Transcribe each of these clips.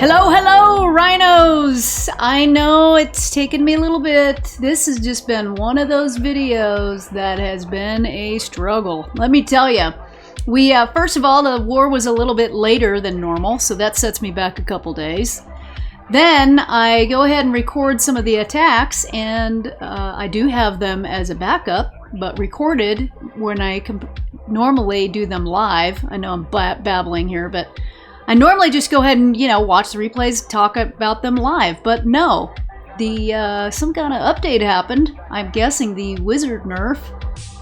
Hello, hello, Rhinos! I know it's taken me a little bit. This has just been one of those videos that has been a struggle. Let me tell you. First of all, the war was a little bit later than normal, so that sets me back a couple days. Then I go ahead and record some of the attacks, and I do have them as a backup, but recorded when I normally do them live. I know I'm babbling here, but I normally just go ahead and, watch the replays, talk about them live. But no, some kind of update happened. I'm guessing the wizard nerf.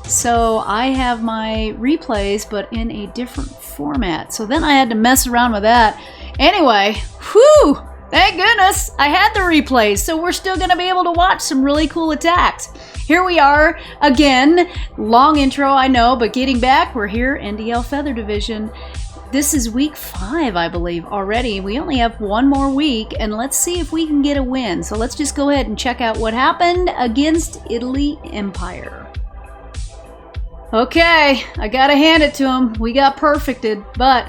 So I have my replays, but in a different format. So then I had to mess around with that. Anyway, whew! Thank goodness I had the replays, so we're still going to be able to watch some really cool attacks. Here we are again. Long intro, I know, but getting back, we're here, NDL Feather Division. This is week 5, I believe, already. We only have one more week, and let's see if we can get a win. So let's just go ahead and check out what happened against Italy Empire. Okay, I gotta hand it to them. We got perfected, but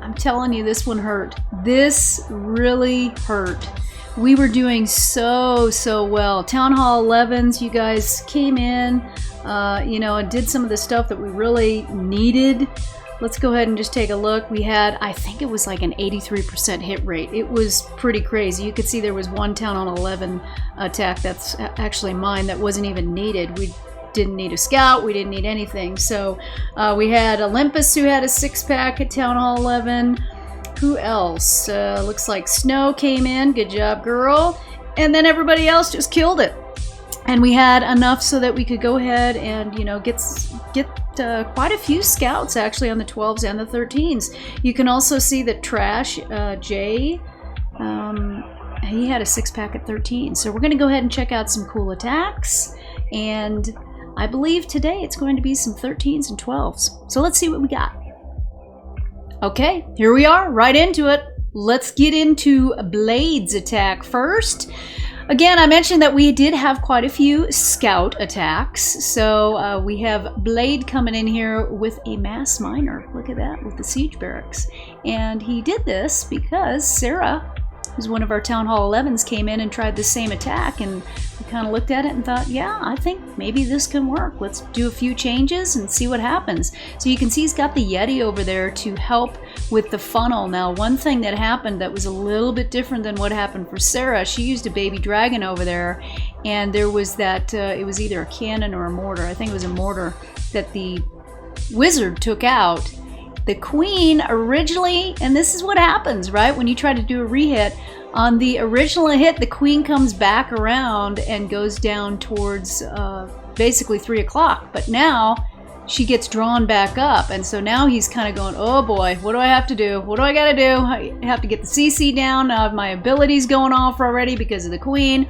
I'm telling you, this one hurt. This really hurt. We were doing so well. Town Hall 11s, you guys came in, and did some of the stuff that we really needed. Let's go ahead and just take a look. We had, I think it was like an 83% hit rate. It was pretty crazy. You could see there was one Town Hall 11 attack that's actually mine that wasn't even needed. We didn't need a scout, we didn't need anything. So we had Olympus, who had a 6-pack at Town Hall 11. Who else? Looks like Snow came in. Good job, girl. And then everybody else just killed it. And we had enough so that we could go ahead and get quite a few scouts actually on the 12s and the 13s. You can also see that Trash Jay, he had a 6-pack at 13. So we're going to go ahead and check out some cool attacks, and I believe today it's going to be some 13s and 12s. So let's see what we got. Okay, here we are, right into it. Let's get into Blade's attack first. Again, I mentioned that we did have quite a few scout attacks. So we have Blade coming in here with a mass miner. Look at that, with the siege barracks. And he did this because Sarah, who's one of our Town Hall 11s, came in and tried the same attack, and we kind of looked at it and thought, yeah, I think maybe this can work. Let's do a few changes and see what happens. So you can see he's got the Yeti over there to help with the funnel. Now, one thing that happened that was a little bit different than what happened for Sarah, she used a baby dragon over there, and there was that, it was either a cannon or a mortar. I think it was a mortar that the wizard took out. The queen originally, and this is what happens, right? When you try to do a rehit, on the original hit, the queen comes back around and goes down towards basically 3 o'clock. But now she gets drawn back up. And so now he's kind of going, oh boy, what do I have to do? What do I got to do? I have to get the CC down. Now my abilities going off already because of the queen.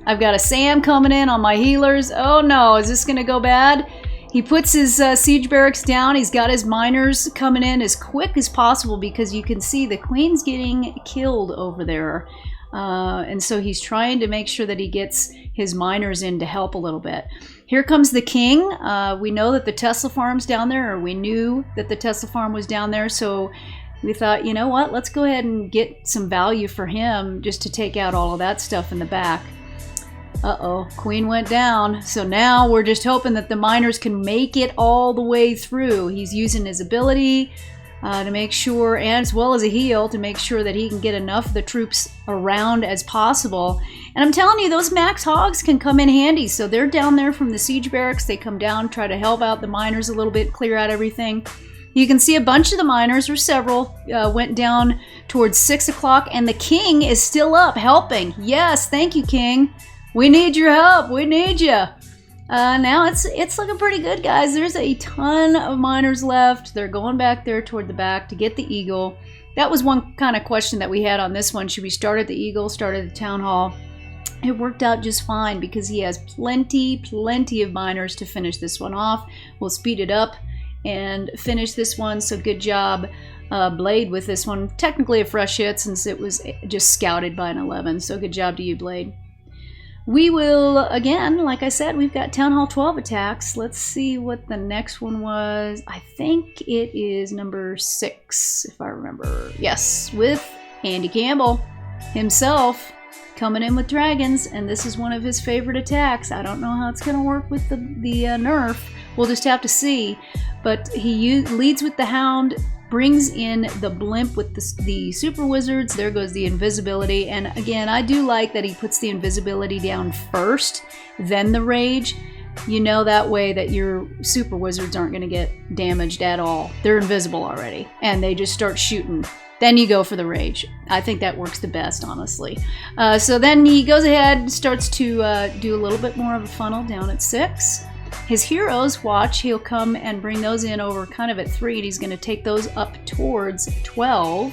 I've got a Sam coming in on my healers. Oh no, is this going to go bad? He puts his siege barracks down. He's got his miners coming in as quick as possible because you can see the queen's getting killed over there. And so he's trying to make sure that he gets his miners in to help a little bit. Here comes the king. We know that the Tesla farm's down there, or we knew that the Tesla farm was down there. So we thought, you know what, let's go ahead and get some value for him just to take out all of that stuff in the back. Uh-oh, queen went down. So now we're just hoping that the miners can make it all the way through. He's using his ability to make sure, and as well as a heal, to make sure that he can get enough of the troops around as possible. And I'm telling you, those max hogs can come in handy. So they're down there from the siege barracks. They come down, try to help out the miners a little bit, clear out everything. You can see a bunch of the miners, or several, went down towards 6 o'clock, and the king is still up helping. Yes, thank you, king. We need your help. We need you. Now it's looking pretty good, guys. There's a ton of miners left. They're going back there toward the back to get the eagle. That was one kind of question that we had on this one. Should we start at the eagle, start at the town hall? It worked out just fine because he has plenty of miners to finish this one off. We'll speed it up and finish this one. So good job, Blade, with this one. Technically a fresh hit since it was just scouted by an 11. So good job to you, Blade. We will, again, like I said, we've got Town Hall 12 attacks. Let's see what the next one was. I think it is number 6, if I remember. Yes, with Andy Campbell himself coming in with dragons, and this is one of his favorite attacks. I don't know how it's going to work with the nerf. We'll just have to see. But he leads with the Hound, brings in the Blimp with the Super Wizards. There goes the invisibility. And again, I do like that he puts the invisibility down first, then the Rage. You know, that way that your Super Wizards aren't going to get damaged at all. They're invisible already, and they just start shooting. Then you go for the Rage. I think that works the best, honestly. So then he goes ahead, starts to do a little bit more of a funnel down at 6. His heroes, watch, he'll come and bring those in over kind of at 3, and he's going to take those up towards 12.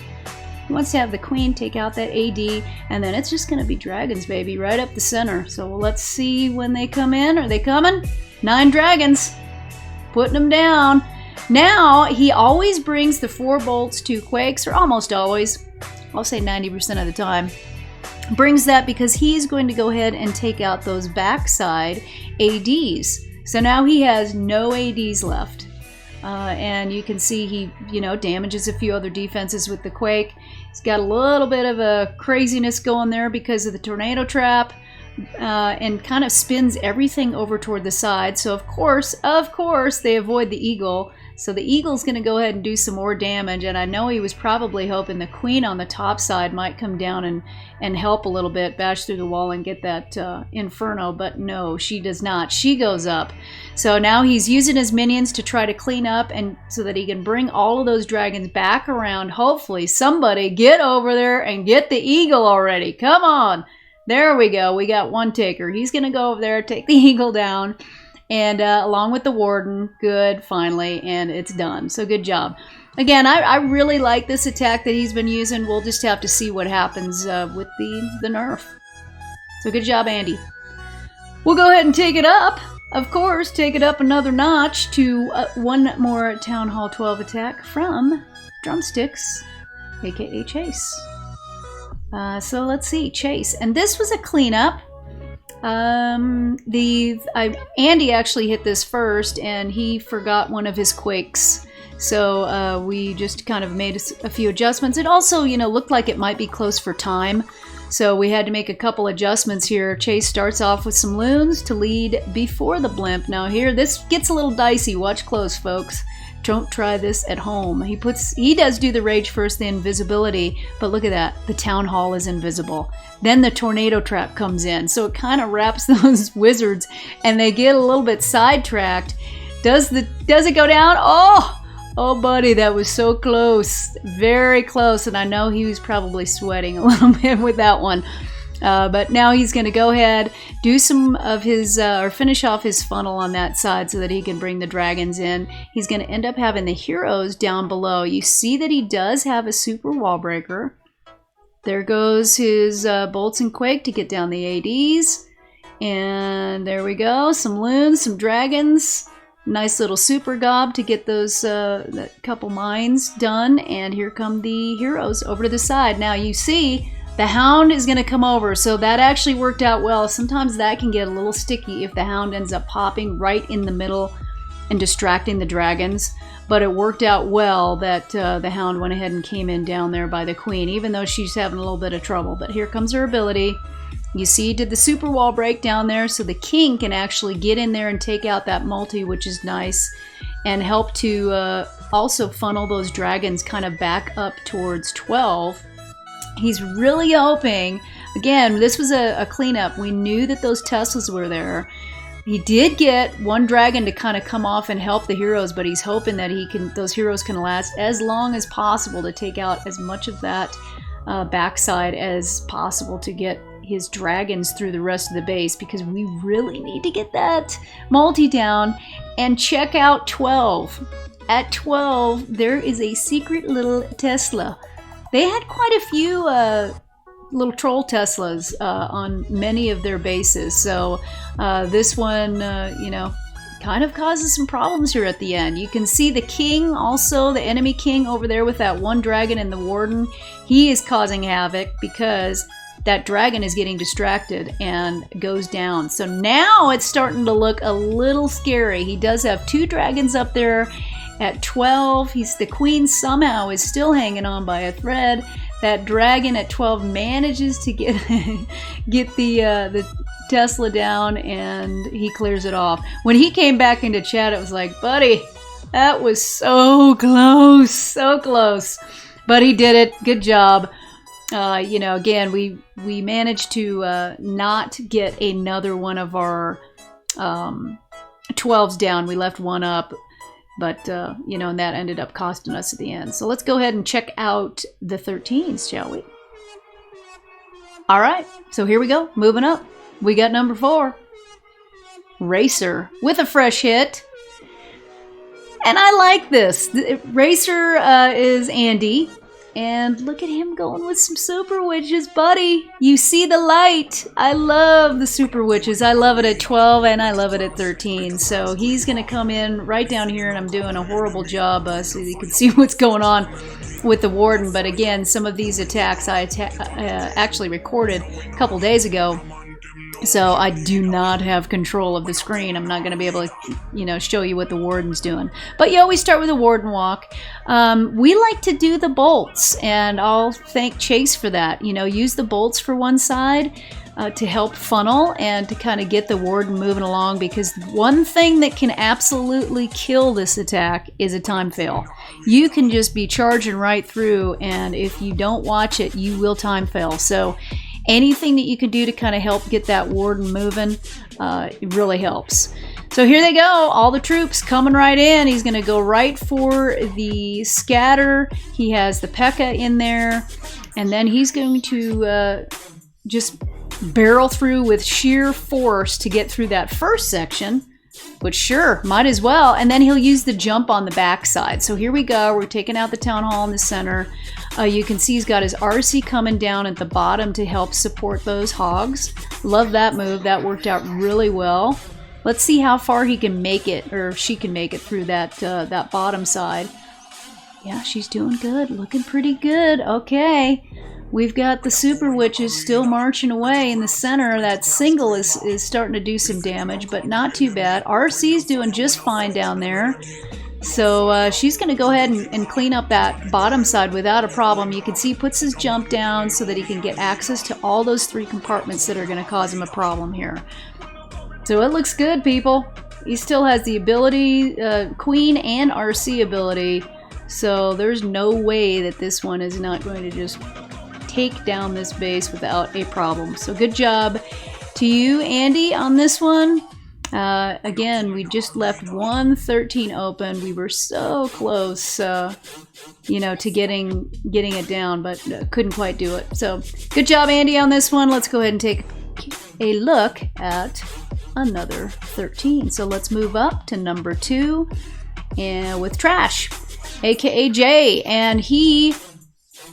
He wants to have the Queen take out that AD, and then it's just going to be dragons, baby, right up the center. So let's see when they come in. Are they coming? 9 dragons. Putting them down. Now, he always brings the 4 bolts, 2 quakes, or almost always. I'll say 90% of the time. Brings that because he's going to go ahead and take out those backside ADs. So now he has no ADs left. And you can see he, damages a few other defenses with the quake. He's got a little bit of a craziness going there because of the tornado trap. And kind of spins everything over toward the side. So of course, they avoid the eagle. So the eagle's going to go ahead and do some more damage. And I know he was probably hoping the Queen on the top side might come down and help a little bit, bash through the wall and get that Inferno. But no, she does not. She goes up. So now he's using his minions to try to clean up, and so that he can bring all of those dragons back around. Hopefully somebody get over there and get the eagle already. Come on. There we go. We got one taker. He's going to go over there, take the eagle down, and along with the warden. Good, finally, and it's done. So good job. Again, I really like this attack that he's been using. We'll just have to see what happens with the nerf. So good job, Andy. We'll go ahead and take it up. Of course, take it up another notch to one more Town Hall 12 attack from Drumsticks, aka Chase. So let's see, Chase. And this was a cleanup. Andy actually hit this first, and he forgot one of his quakes. So we just kind of made a few adjustments. It also, looked like it might be close for time. So we had to make a couple adjustments here. Chase starts off with some loons to lead before the blimp. Now here, this gets a little dicey. Watch close, folks. Don't try this at home. He does do the rage first, the invisibility, but look at that. The town hall is invisible. Then the tornado trap comes in. So it kind of wraps those wizards and they get a little bit sidetracked. Does it go down? Oh, buddy, that was so close. Very close. And I know he was probably sweating a little bit with that one. But now he's going to go ahead, do some of his, or finish off his funnel on that side so that he can bring the dragons in. He's going to end up having the heroes down below. You see that he does have a super wall breaker. There goes his bolts and quake to get down the ADs. And there we go. Some loons, some dragons. Nice little super gob to get those that couple mines done. And here come the heroes over to the side. Now you see the hound is going to come over, so that actually worked out well. Sometimes that can get a little sticky if the hound ends up popping right in the middle and distracting the dragons. But it worked out well that the hound went ahead and came in down there by the queen, even though she's having a little bit of trouble. But here comes her ability. You see, did the super wall break down there, so the king can actually get in there and take out that multi, which is nice, and help to also funnel those dragons kind of back up towards 12. He's really hoping, again, this was a cleanup. We knew that those Teslas were there. He did get one dragon to kind of come off and help the heroes, but he's hoping that those heroes can last as long as possible to take out as much of that backside as possible to get his dragons through the rest of the base, because we really need to get that multi down. And check out 12. At 12, there is a secret little Tesla. They had quite a few little troll Teslas on many of their bases. So this one, kind of causes some problems here at the end. You can see the king, also the enemy king over there with that one dragon and the warden. He is causing havoc because that dragon is getting distracted and goes down. So now it's starting to look a little scary. He does have 2 dragons up there. At 12, the queen somehow is still hanging on by a thread. That dragon at 12 manages to get get the Tesla down, and he clears it off. When he came back into chat, it was like, buddy, that was so close, so close. But he did it. Good job. You know, again, we managed to not get another one of our 12s down. We left one up, but you know, and that ended up costing us at the end. So let's go ahead and check out the 13s, shall we? All right, so here we go. Moving up, we got number 4, Racer, with a fresh hit. And I like this. Racer is Andy. And look at him going with some super witches, buddy. You see the light. I love the super witches. I love it at 12 and I love it at 13. So he's going to come in right down here, and I'm doing a horrible job so you can see what's going on with the warden. But again, some of these attacks I actually recorded a couple days ago. So I do not have control of the screen. I'm not going to be able to, you know, show you what the warden's doing. But you always start with a warden walk. We like to do the bolts, and I'll thank Chase for that. You know, use the bolts for one side to help funnel and to kind of get the warden moving along, because one thing that can absolutely kill this attack is a time fail. You can just be charging right through, and if you don't watch it, you will time fail. So anything that you can do to kind of help get that warden moving, it really helps. So here they go, all the troops coming right in. He's going to go right for the scatter. He has the P.E.K.K.A. in there, and then he's going to just barrel through with sheer force to get through that first section, which sure, might as well. And then he'll use the jump on the backside. So here we go, we're taking out the town hall in the center. You can see he's got his RC coming down at the bottom to help support those hogs. Love that move. That worked out really well. Let's see how far he can make it, or she can make it through that that bottom side. Yeah, she's doing good. Looking pretty good. Okay. We've got the super witches still marching away in the center. That single is starting to do some damage, but not too bad. RC's doing just fine down there. So she's going to go ahead and clean up that bottom side without a problem. You can see he puts his jump down so that he can get access to all those 3 compartments that are going to cause him a problem here. So it looks good, people. He still has the ability, Queen and RC ability. So there's no way that this one is not going to just take down this base without a problem. So good job to you, Andy, on this one. Again, we just left 113 open. We were so close, you know, to getting it down, but couldn't quite do it. So good job, Andy, on this one. Let's go ahead and take a look at another 13. So let's move up to number 2, and with Trash, aka Jay, and he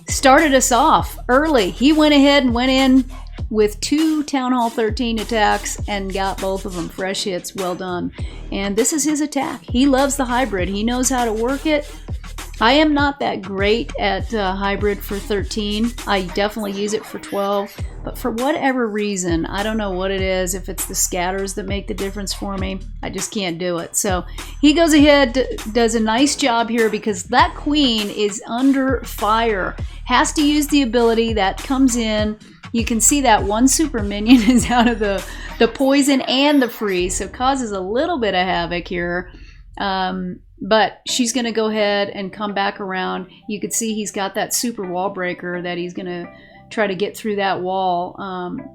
started us off early. He went ahead and went in with 2 Town Hall 13 attacks and got both of them fresh hits. Well done. And this is his attack. He loves the hybrid. He knows how to work it. I am not that great at hybrid for 13. I definitely use it for 12. But for whatever reason, I don't know what it is, if it's the scatters that make the difference for me, I just can't do it. So he goes ahead, does a nice job here, because that queen is under fire. Has to use the ability that comes in. You can see that one super minion is out of the poison and the freeze, so causes a little bit of havoc here. But she's going to go ahead and come back around. You can see he's got that super wall breaker that he's going to try to get through that wall.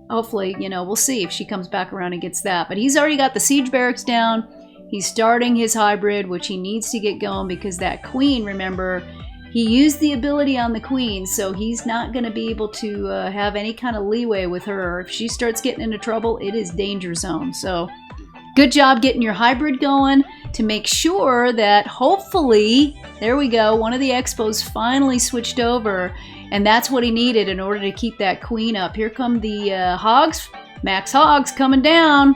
Hopefully, you know, we'll see if she comes back around and gets that. But he's already got the siege barracks down. He's starting his hybrid, which he needs to get going, because that queen, remember, he used the ability on the queen, so he's not going to be able to have any kind of leeway with her. If she starts getting into trouble, it is danger zone. So good job getting your hybrid going to make sure that hopefully, there we go, one of the expos finally switched over, and that's what he needed in order to keep that queen up. Here come the hogs, max hogs coming down.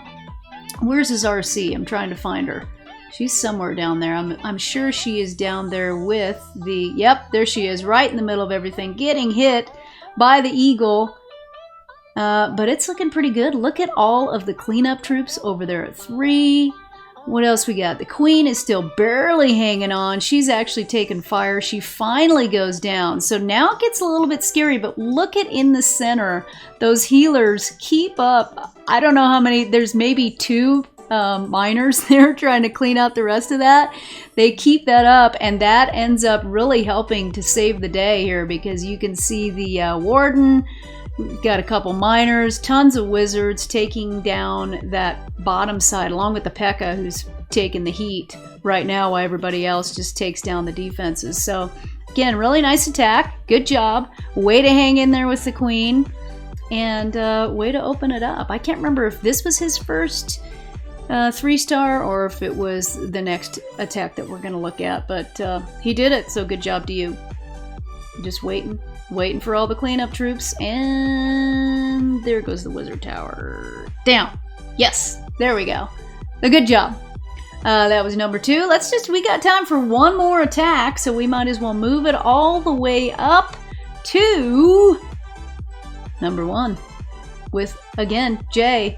Where's his RC? I'm trying to find her. She's somewhere down there. I'm sure she is down there with the... Yep, there she is, right in the middle of everything, getting hit by the eagle. But it's looking pretty good. Look at all of the cleanup troops over there at 3. What else we got? The queen is still barely hanging on. She's actually taken fire. She finally goes down. So now it gets a little bit scary, but look at in the center. Those healers keep up. I don't know how many. There's maybe 2 miners there trying to clean out the rest of that. They keep that up, and that ends up really helping to save the day here, because you can see the warden. We've got a couple miners, tons of wizards taking down that bottom side, along with the P.E.K.K.A. who's taking the heat right now while everybody else just takes down the defenses. So again, really nice attack. Good job. Way to hang in there with the queen, and way to open it up. I can't remember if this was his first 3-star or if it was the next attack that we're going to look at, but he did it, so good job to you. Just waiting for all the cleanup troops, and there goes the wizard tower. Down. Yes, there we go. A good job. That was number 2. We got time for one more attack, so we might as well move it all the way up to number 1 with, again, Jay.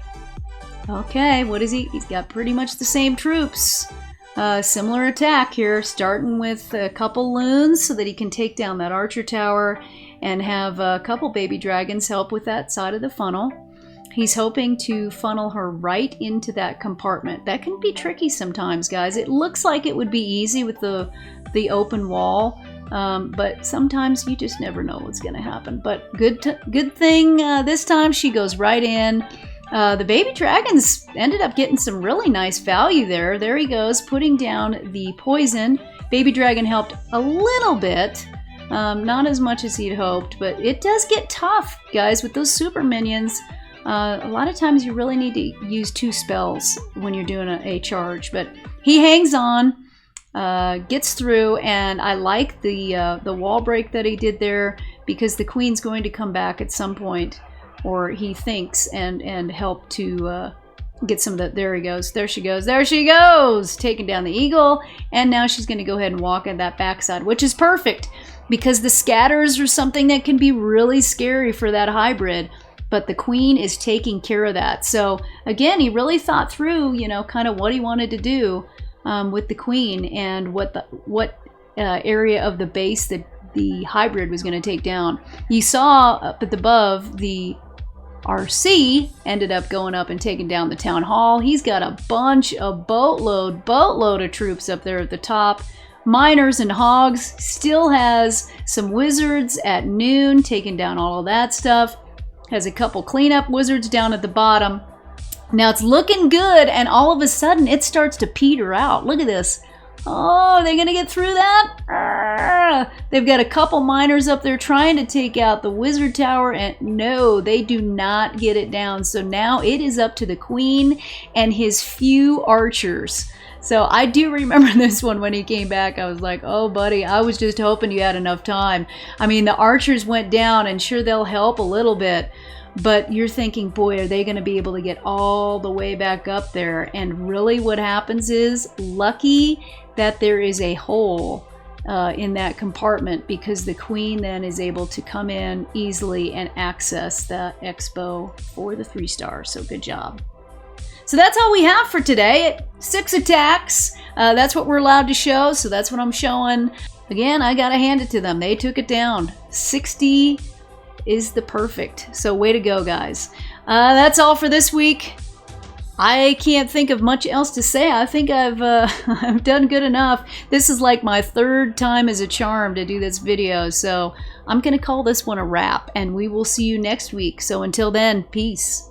Okay, what is he? He's got pretty much the same troops. Similar attack here, starting with a couple loons so that he can take down that archer tower and have a couple baby dragons help with that side of the funnel. He's hoping to funnel her right into that compartment. That can be tricky sometimes, guys. It looks like it would be easy with the open wall, but sometimes you just never know what's going to happen. But good thing this time she goes right in. The baby dragons ended up getting some really nice value there. There he goes, putting down the poison. Baby dragon helped a little bit. Not as much as he'd hoped, but it does get tough, guys, with those super minions. A lot of times you really need to use 2 spells when you're doing a charge, but he hangs on, gets through, and I like the wall break that he did there, because the queen's going to come back at some point, or he thinks, and help to get some of the. There he goes. There she goes. There she goes! Taking down the eagle, and now she's going to go ahead and walk at that backside, which is perfect, because the scatters are something that can be really scary for that hybrid, but the queen is taking care of that. So again, he really thought through, you know, kind of what he wanted to do with the queen, and what area of the base that the hybrid was going to take down. You saw up at the above, the RC ended up going up and taking down the town hall. He's got a boatload of troops up there at the top. Miners and hogs. Still has some wizards at noon taking down all of that stuff. Has a couple cleanup wizards down at the bottom. Now it's looking good, and all of a sudden it starts to peter out. Look at this. Oh, are they going to get through that? They've got a couple miners up there trying to take out the wizard tower, and no, they do not get it down. So now it is up to the queen and his few archers. So I do remember this one when he came back. I was like, oh, buddy, I was just hoping you had enough time. I mean, the archers went down, and sure, they'll help a little bit. But you're thinking, boy, are they going to be able to get all the way back up there? And really what happens is, lucky that there is a hole in that compartment, because the queen then is able to come in easily and access the expo for the 3-star. So good job. So that's all we have for today. 6 attacks. That's what we're allowed to show, so that's what I'm showing. Again, I gotta hand it to them. They took it down. 60 is the perfect. So way to go, guys. That's all for this week. I can't think of much else to say. I think I've I've done good enough. This is like my 3rd time as a charm to do this video, so I'm gonna call this one a wrap, and we will see you next week. So until then, peace.